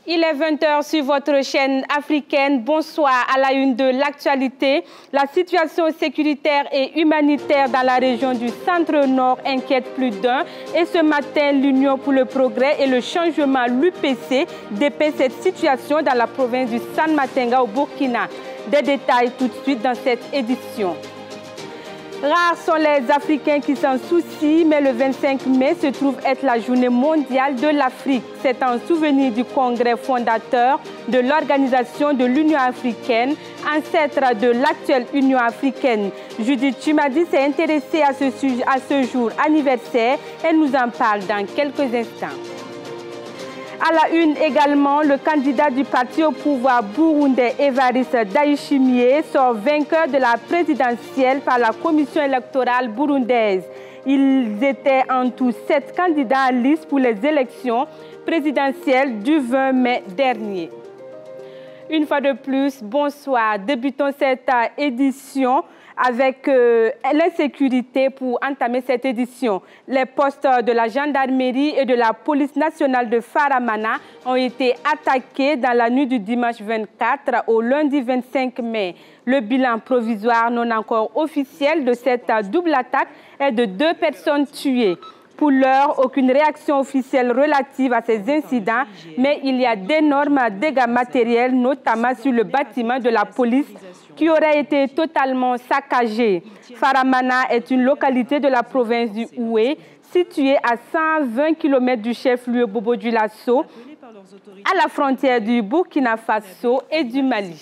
Il est 20h sur votre chaîne africaine. Bonsoir à la une de l'actualité. La situation sécuritaire et humanitaire dans la région du Centre-Nord inquiète plus d'un. Et ce matin, l'Union pour le progrès et le changement, l'UPC, dépeint cette situation dans la province du San-Matenga au Burkina. Des détails tout de suite dans cette édition. Rares sont les Africains qui s'en soucient, mais le 25 mai se trouve être la journée mondiale de l'Afrique. C'est en souvenir du congrès fondateur de l'Organisation de l'Union africaine, ancêtre de l'actuelle Union africaine. Judith Chumadi s'est intéressée à ce jour anniversaire. Elle nous en parle dans quelques instants. À la une également, le candidat du parti au pouvoir burundais Evariste Ndayishimiye sort vainqueur de la présidentielle par la commission électorale burundaise. Ils étaient en tout 7 candidats en liste pour les élections présidentielles du 20 mai dernier. Une fois de plus, bonsoir. Débutons cette édition avec l'insécurité pour entamer cette édition. Les postes de la gendarmerie et de la police nationale de Faramana ont été attaqués dans la nuit du dimanche 24 au lundi 25 mai. Le bilan provisoire non encore officiel de cette double attaque est de 2 personnes tuées. Pour l'heure, aucune réaction officielle relative à ces incidents, mais il y a d'énormes dégâts matériels, notamment sur le bâtiment de la police qui aurait été totalement saccagé. Faramana est une localité de la province du Houé, située à 120 km du chef-lieu Bobo-Dioulasso, à la frontière du Burkina Faso et du Mali.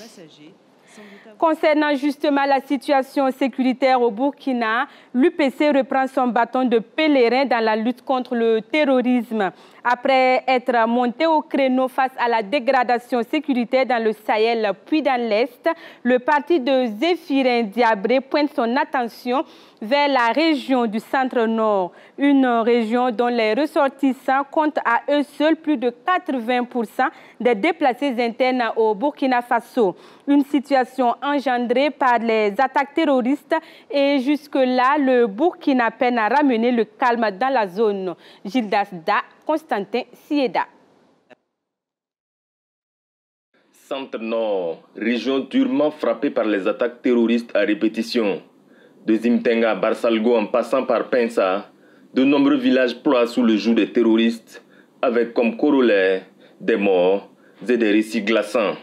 Concernant justement la situation sécuritaire au Burkina, l'UPC reprend son bâton de pèlerin dans la lutte contre le terrorisme. Après être monté au créneau face à la dégradation sécuritaire dans le Sahel puis dans l'Est, le parti de Zéphirin Diabré pointe son attention vers la région du Centre-Nord, une région dont les ressortissants comptent à eux seuls plus de 80% des déplacés internes au Burkina Faso. Une situation engendrée par les attaques terroristes et jusque-là, le Burkina peine à ramener le calme dans la zone. Gildas Da, Constantin Sieda. Centre-Nord, région durement frappée par les attaques terroristes à répétition. De Zimtenga à Barsalgo en passant par Pensa, de nombreux villages ploient sous le joug des terroristes, avec comme corollaire des morts et des récits glaçants.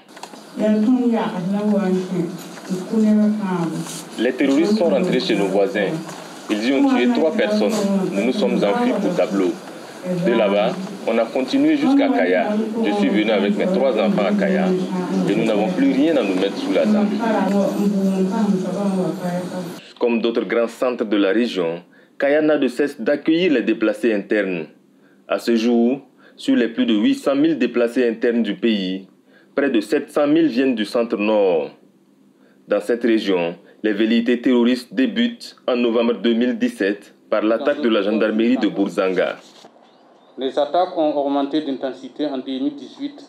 Les terroristes sont rentrés chez nos voisins. Ils y ont tué 3 personnes. Nous nous sommes enfuis pour Tableau. De là-bas, on a continué jusqu'à Kaya. Je suis venu avec mes 3 enfants à Kaya et nous n'avons plus rien à nous mettre sous la dent. Comme d'autres grands centres de la région, Kaya n'a de cesse d'accueillir les déplacés internes. À ce jour, sur les plus de 800 000 déplacés internes du pays, près de 700 000 viennent du Centre-Nord. Dans cette région, les velléités terroristes débutent en novembre 2017 par l'attaque de la gendarmerie de Bourzanga. Les attaques ont augmenté d'intensité en 2018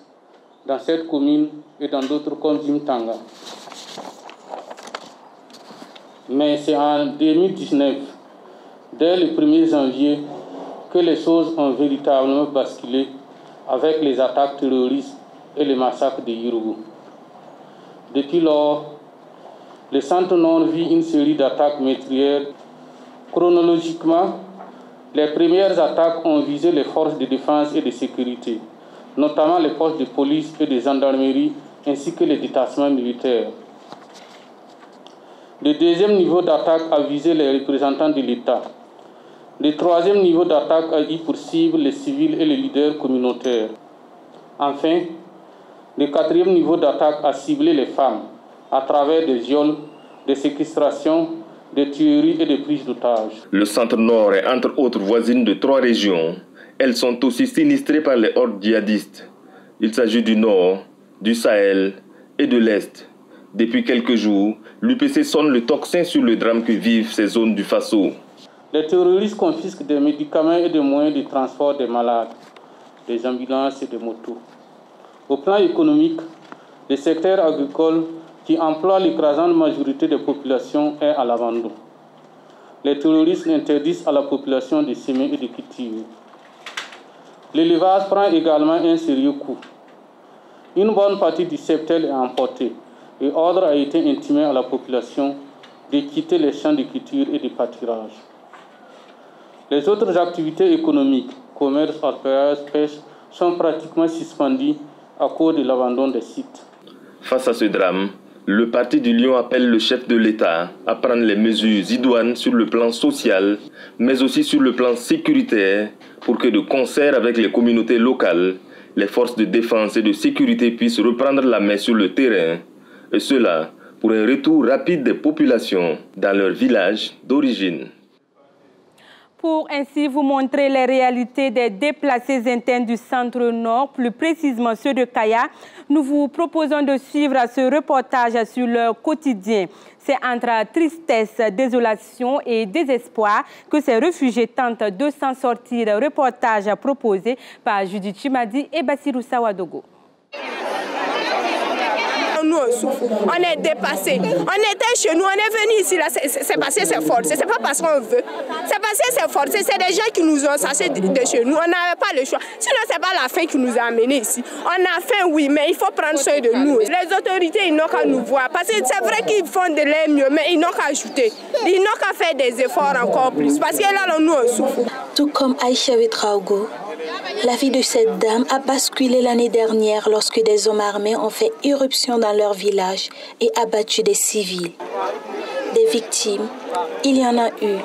dans cette commune et dans d'autres comme Zimtanga. Mais c'est en 2019, dès le 1er janvier, que les choses ont véritablement basculé avec les attaques terroristes et les massacres de Yirougou. Depuis lors, le Centre-Nord vit une série d'attaques meurtrières. Chronologiquement, les premières attaques ont visé les forces de défense et de sécurité, notamment les forces de police et de gendarmerie, ainsi que les détachements militaires. Le deuxième niveau d'attaque a visé les représentants de l'État. Le troisième niveau d'attaque a eu pour cible les civils et les leaders communautaires. Enfin, le quatrième niveau d'attaque a ciblé les femmes à travers des viols, des séquestrations, des tueries et des prises d'otages. Le Centre-Nord est entre autres voisine de 3 régions. Elles sont aussi sinistrées par les hordes djihadistes. Il s'agit du Nord, du Sahel et de l'Est. Depuis quelques jours, l'UPC sonne le tocsin sur le drame que vivent ces zones du Faso. Les terroristes confisquent des médicaments et des moyens de transport des malades, des ambulances et des motos. Au plan économique, le secteur agricole qui emploie l'écrasante majorité des populations est à l'abandon. Les terroristes interdisent à la population de s'aimer et de cultiver. L'élevage prend également un sérieux coup. Une bonne partie du cheptel est emportée et ordre a été intimé à la population de quitter les champs de culture et de pâturage. Les autres activités économiques, commerce, orpaillage, pêche, sont pratiquement suspendues à cause de l'abandon des sites. Face à ce drame, le Parti du Lion appelle le chef de l'État à prendre les mesures idoines sur le plan social, mais aussi sur le plan sécuritaire, pour que de concert avec les communautés locales, les forces de défense et de sécurité puissent reprendre la main sur le terrain, et cela pour un retour rapide des populations dans leur village d'origine. Pour ainsi vous montrer les réalités des déplacés internes du centre-nord, plus précisément ceux de Kaya, nous vous proposons de suivre ce reportage sur leur quotidien. C'est entre tristesse, désolation et désespoir que ces réfugiés tentent de s'en sortir. Reportage proposé par Judith Chimadi et Bassirou Sawadogo. Nous on souffre, on est dépassés. On était chez nous, on est venu ici, là, c'est parce que c'est forcé, c'est pas parce qu'on veut. C'est parce que c'est forcé, c'est des gens qui nous ont chassés de chez nous, on n'avait pas le choix. Sinon, c'est pas la faim qui nous a amenés ici. On a faim, oui, mais il faut prendre soin de nous. Les autorités, ils n'ont qu'à nous voir, parce que c'est vrai qu'ils font de leur mieux, mais ils n'ont qu'à ajouter. Ils n'ont qu'à faire des efforts encore plus, parce que là, nous on souffre. Tout comme Aïcha Wetraogo, la vie de cette dame a basculé l'année dernière lorsque des hommes armés ont fait irruption dans leur village et abattu des civils. Des victimes, il y en a eu.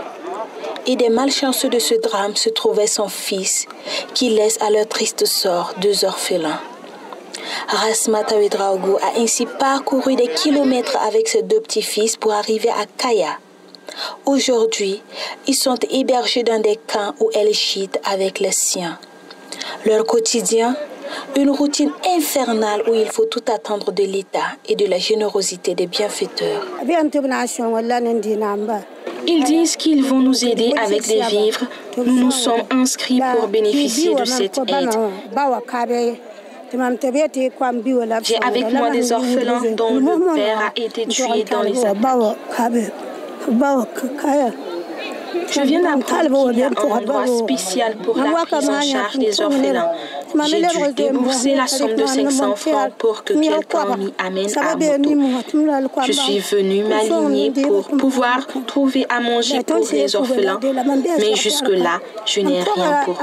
Et des malchanceux de ce drame se trouvait son fils, qui laisse à leur triste sort 2 orphelins. Rasmata Wetraogo a ainsi parcouru des kilomètres avec ses 2 petits-fils pour arriver à Kaya. Aujourd'hui, ils sont hébergés dans des camps où elle gîte avec les siens. Leur quotidien, une routine infernale où il faut tout attendre de l'État et de la générosité des bienfaiteurs. Ils disent qu'ils vont nous aider avec des vivres. Nous nous sommes inscrits pour bénéficier de cette aide. J'ai avec moi des orphelins dont le père a été tué dans les attaques. Je viens d'apprendre qu'il y a un endroit spécial pour la prise en charge des orphelins. J'ai dû débourser la somme de 500 francs pour que quelqu'un m'y amène à moto. Je suis venue m'aligner pour pouvoir trouver à manger pour les orphelins, mais jusque-là, je n'ai rien pour eux.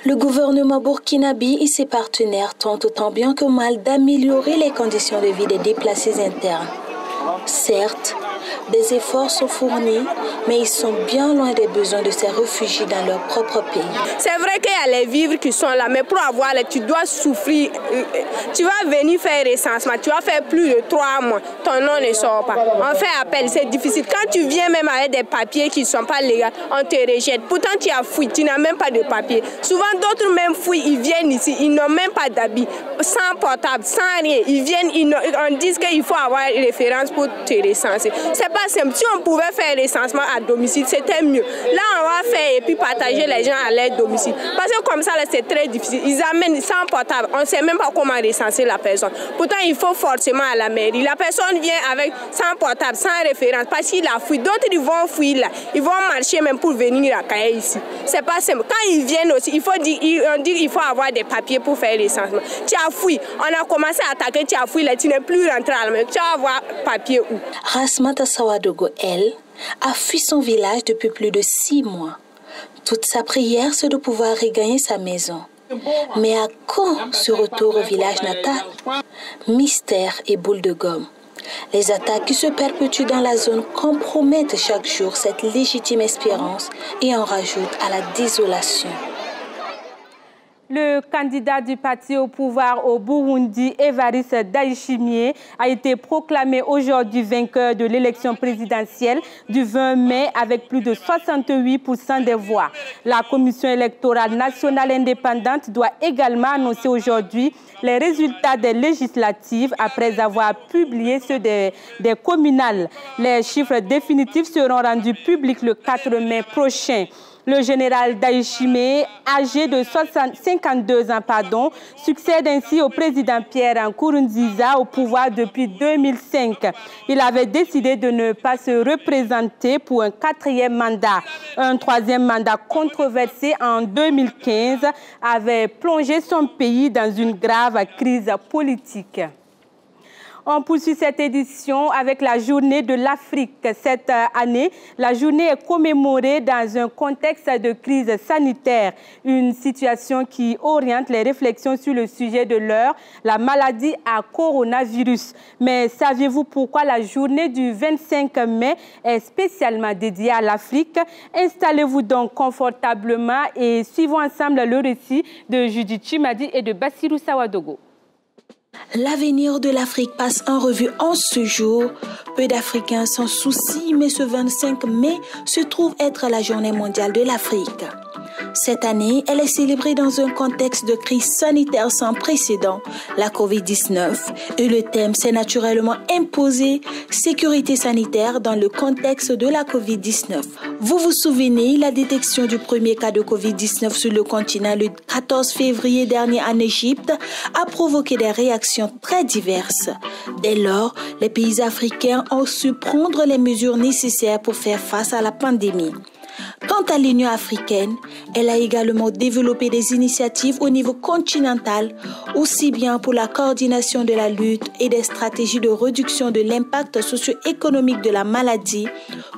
Le gouvernement burkinabé et ses partenaires tentent tant bien que mal d'améliorer les conditions de vie des déplacés internes. Certes, des efforts sont fournis, mais ils sont bien loin des besoins de ces réfugiés dans leur propre pays. C'est vrai qu'il y a les vivres qui sont là, mais pour avoir les, tu dois souffrir. Tu vas venir faire recensement, tu vas faire plus de 3 mois, ton nom ne sort pas. On fait appel, c'est difficile. Quand tu viens même avec des papiers qui ne sont pas légaux, on te rejette. Pourtant, tu as fouillé, tu n'as même pas de papier. Souvent, d'autres même fouillent, ils viennent ici, ils n'ont même pas d'habits, sans portable, sans rien. Ils viennent, on dit qu'il faut avoir une référence pour te recenser. C'est pas simple. Si on pouvait faire recensement à domicile, c'était mieux. Là, on va faire et puis partager les gens à leur domicile. Parce que comme ça, c'est très difficile. Ils amènent sans portable. On ne sait même pas comment recenser la personne. Pourtant, il faut forcément à la mairie. La personne vient avec sans portable, sans référence, parce qu'il a fouillé. D'autres, ils vont fouiller là. Ils vont marcher même pour venir à Kaya ici. C'est pas simple. Quand ils viennent aussi, il faut dire, on dit qu'il faut avoir des papiers pour faire le recensement. Tu as fouillé. On a commencé à attaquer, tu as fouillé là, tu n'es plus rentré à la maison. Tu vas avoir papier où? Rasmata Sawadogo, elle, a fui son village depuis plus de 6 mois. Toute sa prière, c'est de pouvoir regagner sa maison. Mais à quand ce retour au village natal? Mystère et boule de gomme. Les attaques qui se perpétuent dans la zone compromettent chaque jour cette légitime espérance et en rajoutent à la désolation. Le candidat du parti au pouvoir au Burundi, Évariste Ndayishimiye, a été proclamé aujourd'hui vainqueur de l'élection présidentielle du 20 mai avec plus de 68% des voix. La Commission électorale nationale indépendante doit également annoncer aujourd'hui les résultats des législatives après avoir publié ceux des communales. Les chiffres définitifs seront rendus publics le 4 mai prochain. Le général Ndayishimiye, âgé de 52 ans, succède ainsi au président Pierre Nkurunziza au pouvoir depuis 2005. Il avait décidé de ne pas se représenter pour un 4e mandat. Un 3e mandat controversé en 2015 avait plongé son pays dans une grave crise politique. On poursuit cette édition avec la journée de l'Afrique. Cette année, la journée est commémorée dans un contexte de crise sanitaire, une situation qui oriente les réflexions sur le sujet de l'heure, la maladie à coronavirus. Mais saviez-vous pourquoi la journée du 25 mai est spécialement dédiée à l'Afrique? Installez-vous donc confortablement et suivons ensemble le récit de Judith Chimadi et de Bassirou Sawadogo. L'avenir de l'Afrique passe en revue en ce jour. Peu d'Africains s'en soucient, mais ce 25 mai se trouve être la journée mondiale de l'Afrique. Cette année, elle est célébrée dans un contexte de crise sanitaire sans précédent, la Covid-19. Et le thème s'est naturellement imposé, sécurité sanitaire dans le contexte de la Covid-19. Vous vous souvenez, la détection du premier cas de Covid-19 sur le continent le 14 février dernier en Égypte a provoqué des réactions très diverses. Dès lors, les pays africains ont su prendre les mesures nécessaires pour faire face à la pandémie. Quant à l'Union africaine, elle a également développé des initiatives au niveau continental, aussi bien pour la coordination de la lutte et des stratégies de réduction de l'impact socio-économique de la maladie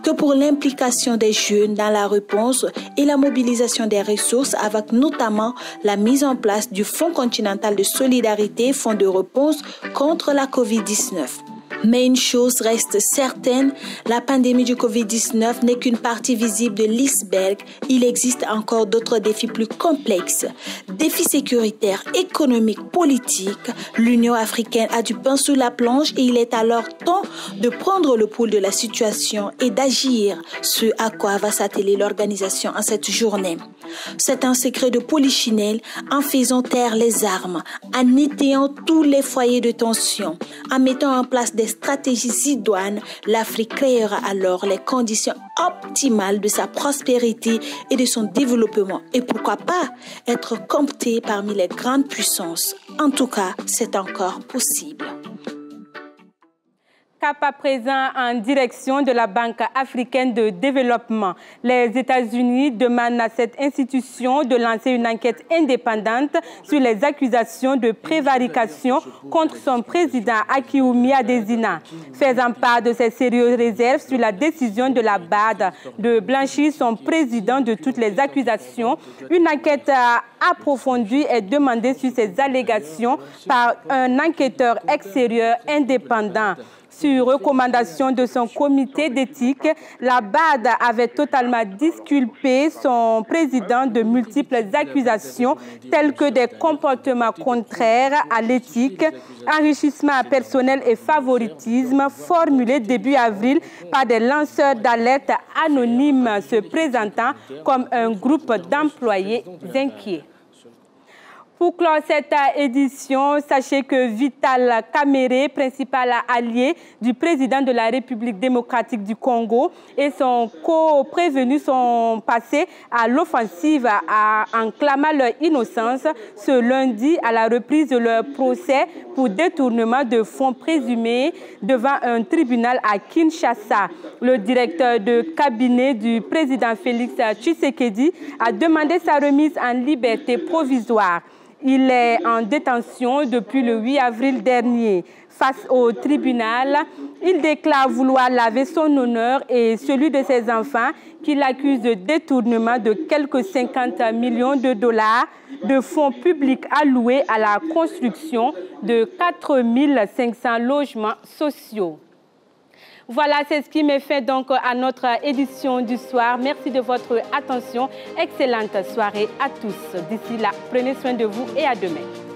que pour l'implication des jeunes dans la réponse et la mobilisation des ressources avec notamment la mise en place du Fonds continental de solidarité, Fonds de réponse contre la Covid-19. Mais une chose reste certaine, la pandémie du Covid-19 n'est qu'une partie visible de l'iceberg. Il existe encore d'autres défis plus complexes. Défis sécuritaires, économiques, politiques. L'Union africaine a du pain sous la planche et il est alors temps de prendre le pouls de la situation et d'agir, ce à quoi va s'atteler l'organisation en cette journée. C'est un secret de polichinelle en faisant taire les armes, en étayant tous les foyers de tension, en mettant en place des stratégies idoines, l'Afrique créera alors les conditions optimales de sa prospérité et de son développement. Et pourquoi pas être comptée parmi les grandes puissances. En tout cas, c'est encore possible. Cap à présent en direction de la Banque africaine de développement. Les États-Unis demandent à cette institution de lancer une enquête indépendante sur les accusations de prévarication contre son président Akioumi Adesina, faisant part de ses sérieuses réserves sur la décision de la BAD de blanchir son président de toutes les accusations. Une enquête approfondie est demandée sur ces allégations par un enquêteur extérieur indépendant. Sur recommandation de son comité d'éthique, la BAD avait totalement disculpé son président de multiples accusations telles que des comportements contraires à l'éthique, enrichissement personnel et favoritisme formulés début avril par des lanceurs d'alerte anonymes se présentant comme un groupe d'employés inquiets. Pour clore cette édition, sachez que Vital Kamerhe, principal allié du président de la République démocratique du Congo, et son co-prévenu sont passés à l'offensive en clamant leur innocence ce lundi à la reprise de leur procès pour détournement de fonds présumés devant un tribunal à Kinshasa. Le directeur de cabinet du président Félix Tshisekedi a demandé sa remise en liberté provisoire. Il est en détention depuis le 8 avril dernier. Face au tribunal, il déclare vouloir laver son honneur et celui de ses enfants qu'il accuse de détournement de quelques 50 millions de dollars de fonds publics alloués à la construction de 4 500 logements sociaux. Voilà, c'est ce qui met fin donc à notre édition du soir. Merci de votre attention. Excellente soirée à tous. D'ici là, prenez soin de vous et à demain.